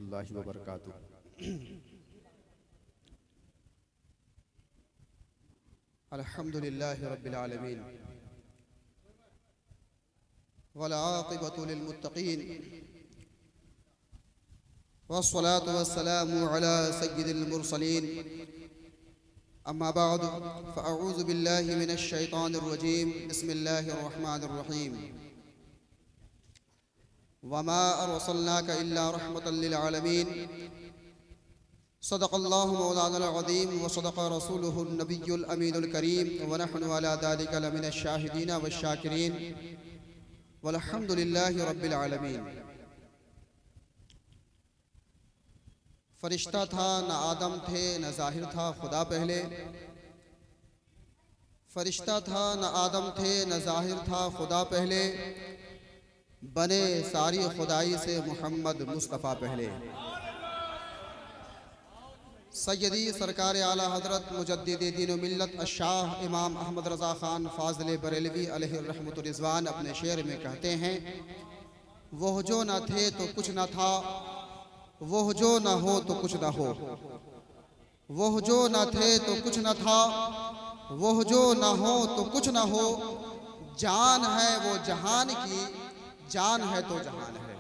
रहमतुल्लाहि व बरकातुहू। अल्हम्दुलिल्लाहि रब्बिल आलमीन वल आक़िबतु लिल मुत्तक़ीन वस्सलातु वस्सलामु अला सय्यिदिल मुरसलीन। अम्मा बअद फ़अऊज़ु बिल्लाहि मिनश शैतानिर रजीम। बिस्मिल्लाहिर रहमानिर रहीम। वमा अरसलनाका इल्ला रहमतल लिल आलमीन। सदक़ल्लाहु मौलानाल अज़ीम व सदक़ रसूलुहुन नबियुल अमीनुल करीम व नहनु अला ज़ालिका लमिनश शाहिदीन वश्शाकिरीन वल्हम्दुलिल्लाहि रब्बिल आलमीन। फरिश्ता था न आदम थे न ज़ाहिर था खुदा पहले। फरिश्ता था न आदम थे न ज़ाहिर था खुदा पहले। बने सारी खुदाई से मोहम्मद मुस्तफ़ा पहले। सैयदी सरकार आला हज़रत मुजद्दिद दीन व मिल्लत अशाह इमाम अहमद रज़ा ख़ान फ़ाज़िल बरेलवी अलैहि रहमतुर रिज़वान अपने शेर में कहते हैं, वो जो न थे तो कुछ न था, वो जो न हो तो कुछ न हो। वो जो न थे तो कुछ न था, वो जो न हो तो कुछ न हो। जान है वो जहान की, जान है तो जहान है।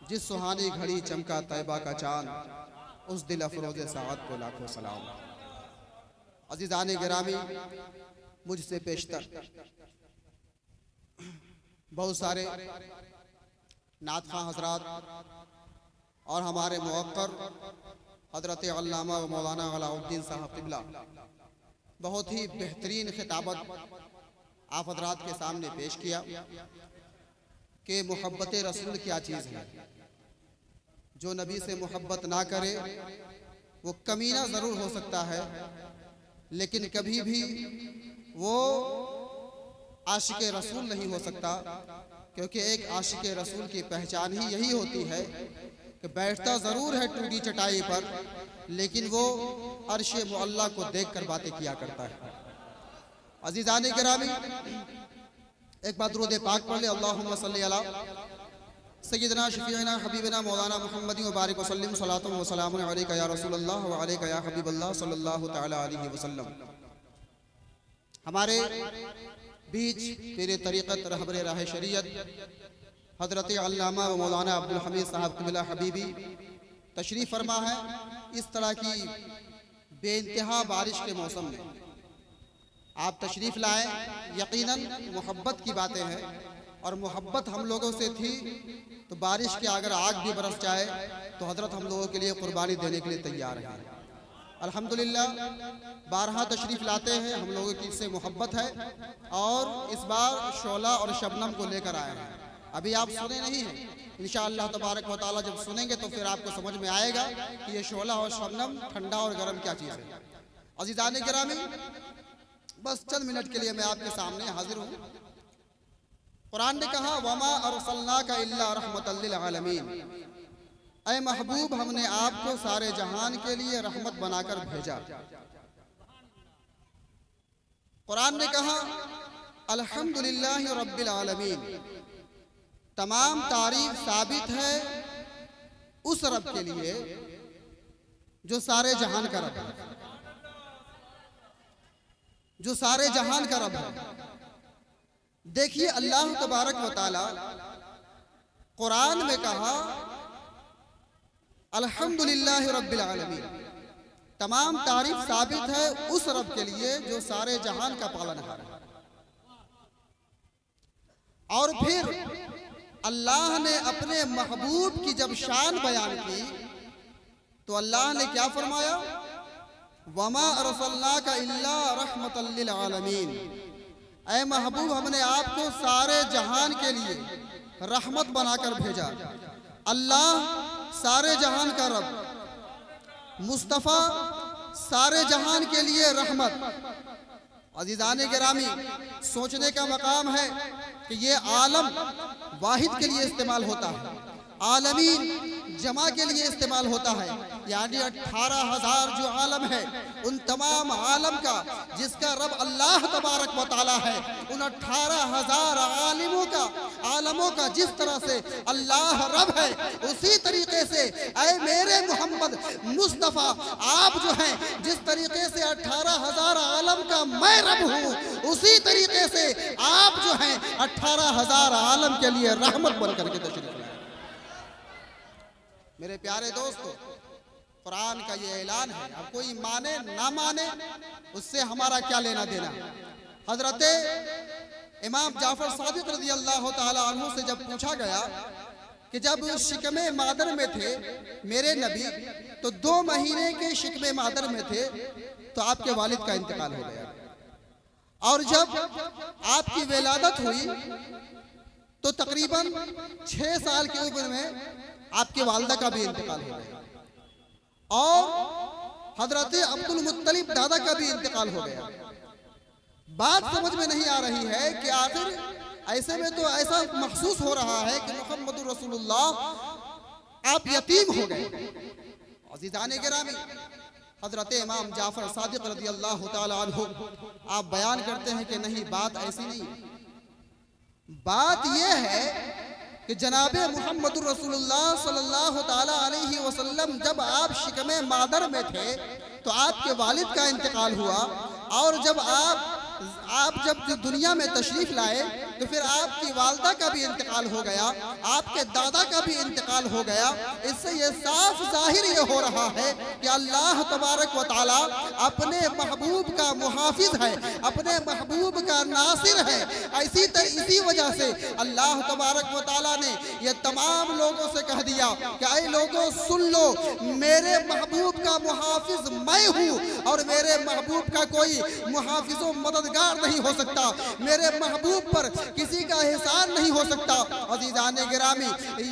जिस सुहानी घड़ी चमका तैबा का चांद, उस दिल अफरोज़े साअत को लाखों सलाम। अज़ीज़ान गिरामी, मुझसे पेशतर बहुत सारे नात ख़ां हज़रात और हमारे मुअक्कर हज़रत अल्लामा व मौलाना अलाउद्दीन साहब क़िबला बहुत ही बेहतरीन खिताबत आप हज़रात के सामने पेश किया कि मोहब्बत रसूल क्या चीज़ है। जो नबी से मोहब्बत ना करे वो कमीना ज़रूर हो सकता है, लेकिन कभी भी वो आशिक रसूल नहीं हो सकता, क्योंकि एक आशिक रसूल की पहचान ही यही होती है कि बैठता ज़रूर है टूटी चटाई पर, लेकिन वो अर्श मुअल्ला को देख कर बातें किया करता है। अज़ीज़ान गिरामी, एक बार दुरूद पाक पढ़ ले। अल्लाहुम्मा सल्ली अला सय्यिदना शफीअना हबीबना मौलाना मुहम्मदिन व बारिक वसल्लिम सलातुन व सलामुन अलैका या रसूलल्लाह व अलैका या हबीबल्लाह सल्लल्लाहु तआला अलैहि वसल्लम। हमारे बीच तेरे तरीक़त रहबरे राह शरीयत हज़रत अल्लामा व मौलाना अब्दुल हमीद साहब क़िबला हबीबी तशरीफ़ फरमा है। इस तरह की बेइंतहा बारिश के मौसम में आप तशरीफ़ लाए। यकीनन मोहब्बत की बातें हैं, और मोहब्बत हम लोगों से थी तो बारिश के अगर आग भी बरस जाए तो हज़रत हम लोगों के लिए कुर्बानी देने के लिए तैयार है। अल्हम्दुलिल्लाह, बारहा तशरीफ़ लाते हैं, हम लोगों की इससे मोहब्बत है, और इस बार शोला और शबनम को लेकर आए हैं। अभी आप सुने नहीं हैं, इंशाअल्लाह तबारक व तआला जब सुनेंगे तो फिर आपको समझ में आएगा कि ये शोला और शबनम ठंडा और गर्म क्या चीज़ है। अज़ीज़ान गिरामी, बस चंद मिनट के लिए मैं आपके सामने हाजिर हूँ। कुरान ने कहा, वमा अरसलनाका इल्ला रहमतल लिल आलमीन। ऐ महबूब, हमने आपको सारे जहान के लिए रहमत बनाकर भेजा। कुरान ने कहा, अल्हम्दुलिल्लाहि रब्बिल आलमीन। तमाम तारीफ साबित है उस रब के लिए जो सारे जहान का रब है, जो सारे जहान का रब है। देखिए, अल्लाह तबारक व तआला कुरान में कहा, अल्हम्दुलिल्लाहि रब्बिल आलमीन। तमाम तारीफ साबित है उस रब के लिए जो सारे जहान का पालनहार है। और फिर अल्लाह ने अपने महबूब की जब शान बयान की तो अल्लाह ने क्या फरमाया, वमा अरसलनाका इल्ला रहमतल लिल आलमीन। ऐ महबूब, हमने आपको सारे जहान के लिए रहमत बनाकर भेजा। अल्लाह सारे जहान का रब, मुस्तफ़ा सारे जहान के लिए रहमत। अज़ीज़ान गिरामी, सोचने का मकाम है कि ये आलम वाहिद के लिए इस्तेमाल होता है। आलमीन जमा के लिए इस्तेमाल होता है, यानी 18,000 जो आलम है उन तमाम आलम का जिसका रब अल्लाह तबारक व तआला है, उन 18,000 आलमों का जिस तरह से अल्लाह रब है, उसी तरीके से ऐ मेरे मोहम्मद मुस्तफ़ा आप जो हैं जिस तरीके से 18,000 आलम का मैं रब हूँ, उसी तरीके से आप जो हैं 18,000 आलम के लिए रहमत बन करके तशरीफ लाए। मेरे प्यारे दोस्तों, कुरान का ये ऐलान है, अब कोई माने ना माने उससे हमारा क्या लेना देना। हजरत इमाम जाफर सादिक रज़ी अल्लाह ताला अन्हु से जब पूछा गया कि जब शिकमे मादर में थे मेरे नबी, तो 2 महीने के शिकमे मादर में थे तो आपके वालिद का इंतकाल हो गया, और जब आपकी विलादत हुई तो तकरीबन 6 साल की उम्र में आपके वालिदा का भी इंतकाल हो गया, और हजरत अब्दुल मुत्तलिब दादा का भी इंतकाल हो गया। बात समझ में नहीं आ रही है कि आखिर ऐसे में तो ऐसा महसूस हो रहा है कि मुहम्मदुर रसूलुल्लाह आप यतीम हो गए। अज़ीज़ान गिरामी, हजरत इमाम जाफर सादिक रज़ी अल्लाह ताला अन्हु आप बयान करते हैं कि नहीं, बात ऐसी नहीं, बात यह है कि जनाबे मुहम्मदुर रसूलुल्लाह सल्लल्लाहु ताला अलैहि वसल्लम जब आप शिकमे मादर में थे तो आपके वालिद का इंतकाल हुआ, और जब आप जब दुनिया में तशरीफ लाए तो फिर आपकी वालदा का भी इंतकाल हो गया, आपके दादा का भी इंतकाल हो गया। इससे ये साफ जाहिर ये हो रहा है कि अल्लाह तबारक व तआला अपने महबूब का मुहाफिज है, अपने महबूब का नासिर है। इसी वजह से अल्लाह तबारक व तआला ने ये तमाम लोगों से कह दिया कि ऐ लोगों सुन लो, मेरे महबूब का मुहाफिज मैं हूँ, और मेरे महबूब का कोई मुहाफिज मददगार नहीं हो सकता, मेरे महबूब पर किसी का एहसान नहीं हो सकता। अज़ीज़ान गिरामी,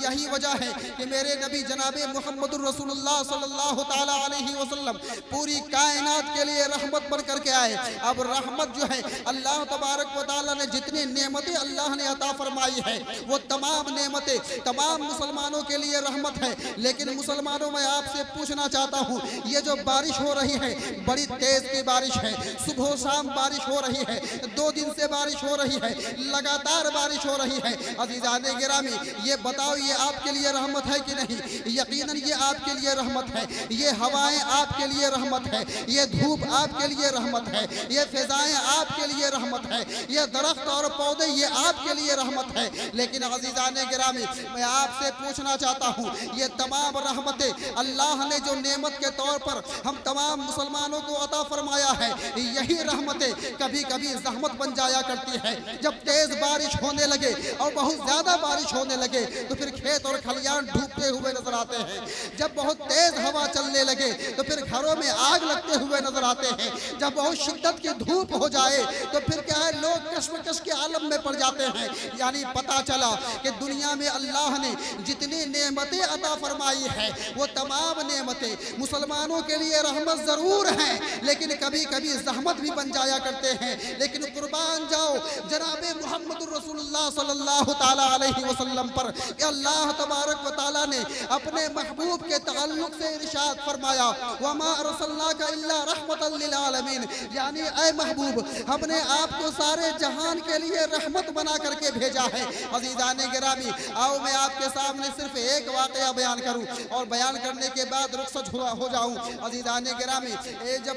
यही वजह है कि मेरे नबी जनाबे मुहम्मदुर रसूलुल्लाह सल्लल्लाहु ताला अलैहि वसल्लम पूरी कायनात के लिए रहमत बन करके आए। अब रहमत जो है अल्लाह तबारक व तआला ने जितनी नेमतें अल्लाह ने अता फरमाई है वो तमाम नेमतें तमाम मुसलमानों के लिए रहमत है। लेकिन मुसलमानों, मैं आपसे पूछना चाहता हूँ, ये जो बारिश हो रही है बड़ी तेज की बारिश है, सुबह शाम बारिश हो रही है, 2 दिन से बारिश हो रही है, लगातार बारिश हो रही है। अज़ीज़ान गिरामी, ये बताओ ये आपके लिए रहमत है कि नहीं? यकीनन ये आपके लिए रहमत है। ये हवाएं आपके लिए रहमत है, ये धूप आपके लिए रहमत है, ये फिजाएं आपके लिए रहमत है, ये दरख्त और पौधे ये आपके लिए रहमत है। लेकिन अज़ीज़ान गिरामी, मैं आपसे पूछना चाहता हूँ, ये तमाम रहमतें अल्लाह ने जो नेमत के तौर पर हम तमाम मुसलमानों को अता फरमाया है, यही रहमतें कभी कभी ज़हमत बन जाया करती है। जब तेज बारिश होने लगे और बहुत ज्यादा बारिश होने लगे तो फिर खेत और खलियान डूबते हुए नजर आते हैं। जब बहुत तेज हवा चलने लगे तो फिर घरों में आग लगते हुए नजर आते हैं। जब बहुत शिद्दत की धूप हो जाए तो फिर क्या है, लोग कश्मकश के आलम में पड़ जाते हैं। यानी पता चला कि दुनिया में अल्लाह ने जितनी नेमतें अता फरमाई है वो तमाम नेमतें मुसलमानों के लिए रहमत जरूर हैं, लेकिन कभी कभी ज़हमत भी बन जाया करते हैं। लेकिन कुर्बान जाओ जनाबे मुहम्मदुर रसूलुल्लाह सल्लल्लाहु ताला अलैहि वसल्लम पर अल्लाह तबारक व तआला ने अपने महबूब के ताल्लुक से इरशाद फरमाया, वमा अरसलनाका इल्ला रहमतल लिल आलमीन, यानी ऐ महबूब हमने आपको सारे जहान के लिए रहमत बना करके भेजा है। अज़ीज़ान गिरामी, आओ मैं आपके सामने सिर्फ एक वाक़या बयान करूं और बयान करने के बाद रुखसत हो जाऊं। अज़ीज़ान गिरामी,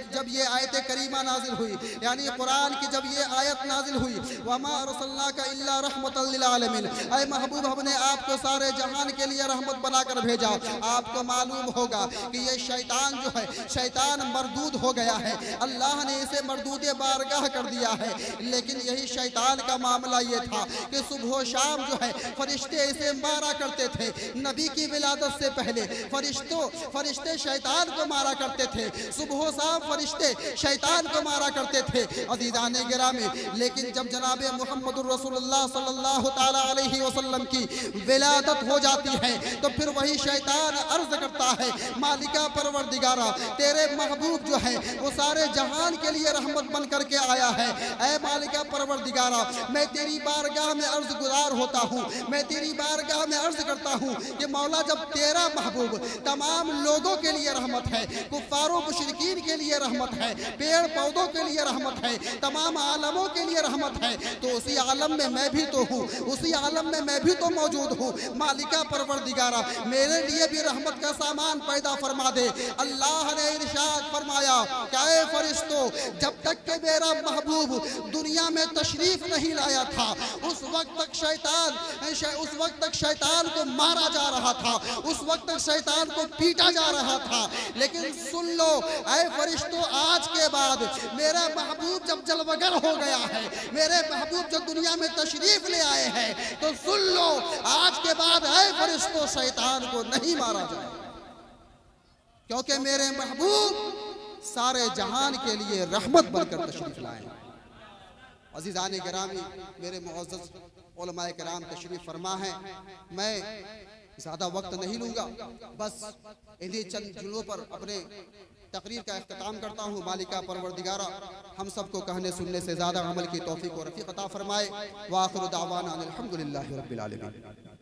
जब ये आयत करीमा नाजिल हुई, यानी कुरान की जब ये आयत नाजिल हुई, वमा अरसलनाका इल्ला रहमतल लिल आलमीन, ऐ महबूब हमने आपको सारे जहान के लिए रहमत बनाकर भेजा। आपको मालूम होगा कि ये शैतान जो है, शैतान मरदूद हो गया है, अल्लाह ने इसे मरदूद बारगाह कर दिया है। लेकिन यही शैतान का मामला ये था कि सुबह शाम जो है फरिश्ते इसे मारा करते थे। नबी की विलादत से पहले फरिश्ते शैतान को मारा करते थे, सुबह शाम फरिश्ते शैतान को मारा करते थे। अज़ीज़ान गिरामी, लेकिन जब जनाबे मुहम्मद मोहम्मदुर रसूलुल्लाह सल्लल्लाहु ताला अलैहि वसल्लम की विलादत हो जाती है तो फिर वही शैतान अर्ज करता है, मालिका परवरदिगारा, तेरे महबूब जो है वो सारे जहान के लिए रहमत बन करके आया है। ऐ मालिका परवरदिगारा, मैं तेरी बारगाह में अर्ज गुजार होता हूँ, मैं तेरी बारगाह में अर्ज करता हूँ कि मौला, जब तेरा महबूब तमाम लोगों के लिए रहमत है, कुफ्फारों मुशरिकीन के लिए रहमत है, पेड़ पौधों के लिए रहमत है, तमाम आलमों के लिए रहमत है, तो उसी आलम में मैं भी तो हूँ, उसी आलम में मैं भी तो मौजूद हूँ। मालिका परवरदिगारा, मेरे लिए भी रहमत का सामान पैदा फरमा दे। अल्लाह ने इरशाद फरमाया, क्या ए फरिश्तों, जब तक के मेरा महबूब दुनिया में तशरीफ नहीं लाया था उस वक्त तक शैतान को मारा जा रहा था, उस वक्त तक शैतान को पीटा जा रहा था। लेकिन सुन लो ऐ फरिश्तों, आज के बाद मेरा महबूब जब जलवगर हो गया है, मेरे महबूब जब दुनिया में तशरीफ ले आए हैं, तो सुन लो आज के बाद ऐ फरिश्तों, शैतान को नहीं मारा जाए, क्योंकि मेरे महबूब सारे जहान के लिए रहमत बनकर तशरीफ लाए। अज़ीज़ान गिरामी, मेरे मुअज़्ज़ज़ उलमाए किराम तशरीफ फरमा है, मैं ज़्यादा वक्त नहीं लूँगा, बस इन्हीं चंद जुमलों पर अपने तकरीर का इख्तिताम करता हूँ। मालिका परवरदिगारा हम सबको कहने सुनने से ज़्यादा अमल की तौफीक और रफ़ीक अता फरमाए। व आखिरु दावाना अनिल हम्दुलिल्लाहि रब्बिल आलमीन।